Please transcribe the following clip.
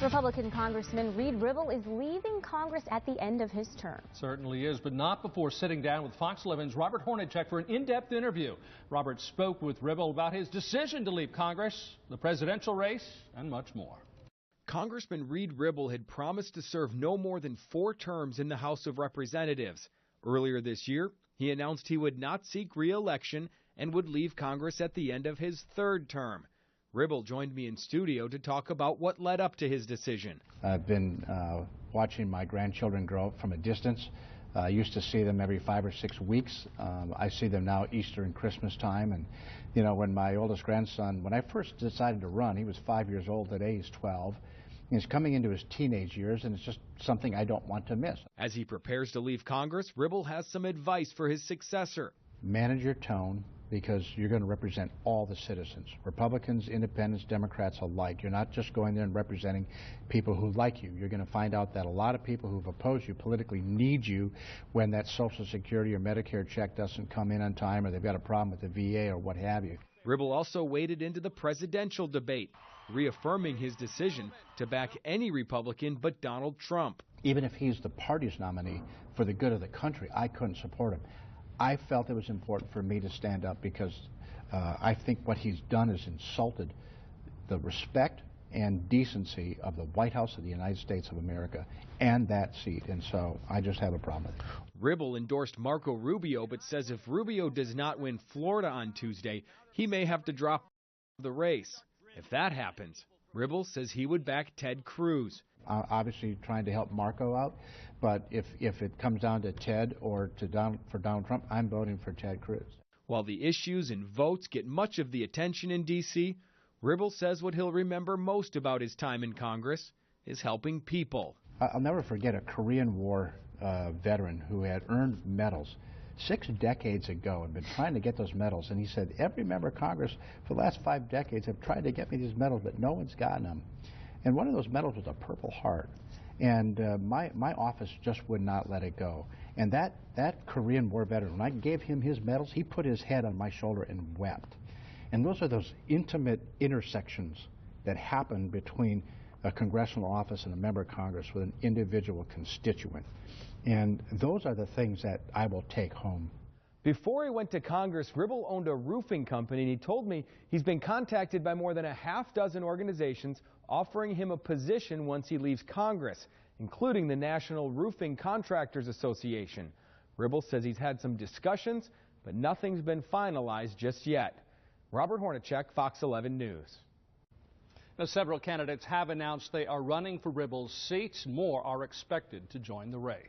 Republican Congressman Ribble is leaving Congress at the end of his term. Certainly is, but not before sitting down with Fox 11's Robert Hornacek for an in-depth interview. Robert spoke with Ribble about his decision to leave Congress, the presidential race, and much more. Congressman Ribble had promised to serve no more than 4 terms in the House of Representatives. Earlier this year, he announced he would not seek re-election and would leave Congress at the end of his 3rd term. Ribble joined me in studio to talk about what led up to his decision. I've been watching my grandchildren grow up from a distance. I used to see them every 5 or 6 weeks. I see them now Easter and Christmas time. And, you know, when my oldest grandson, when I first decided to run, he was 5 years old. Today he's 12. He's coming into his teenage years, and it's just something I don't want to miss. As he prepares to leave Congress, Ribble has some advice for his successor. Manage your tone, because you're going to represent all the citizens, Republicans, Independents, Democrats alike. You're not just going there and representing people who like you. You're going to find out that a lot of people who've opposed you politically need you when that Social Security or Medicare check doesn't come in on time, or they've got a problem with the VA or what have you. Ribble also waded into the presidential debate, reaffirming his decision to back any Republican but Donald Trump. Even if he's the party's nominee for the good of the country, I couldn't support him. I felt it was important for me to stand up because I think what he's done is insulted the respect and decency of the White House of the United States of America and that seat, and so I just have a problem with it. Ribble endorsed Marco Rubio, but says if Rubio does not win Florida on Tuesday, he may have to drop the race. If that happens, Ribble says he would back Ted Cruz. Obviously trying to help Marco out, but if it comes down to Ted or to Donald Trump, I'm voting for Ted Cruz. While the issues and votes get much of the attention in D.C., Ribble says what he'll remember most about his time in Congress is helping people. I'll never forget a Korean War veteran who had earned medals 6 decades ago and been trying to get those medals, and he said, every member of Congress for the last 5 decades have tried to get me these medals, but no one's gotten them. And one of those medals was a Purple Heart. And my office just would not let it go. And that Korean War veteran, when I gave him his medals, he put his head on my shoulder and wept. And those are those intimate intersections that happen between a congressional office and a member of Congress with an individual constituent. And those are the things that I will take home. Before he went to Congress, Ribble owned a roofing company, and he told me he's been contacted by more than a half-dozen organizations offering him a position once he leaves Congress, including the National Roofing Contractors Association. Ribble says he's had some discussions, but nothing's been finalized just yet. Robert Hornacek, Fox 11 News. Now, several candidates have announced they are running for Ribble's seats. More are expected to join the race.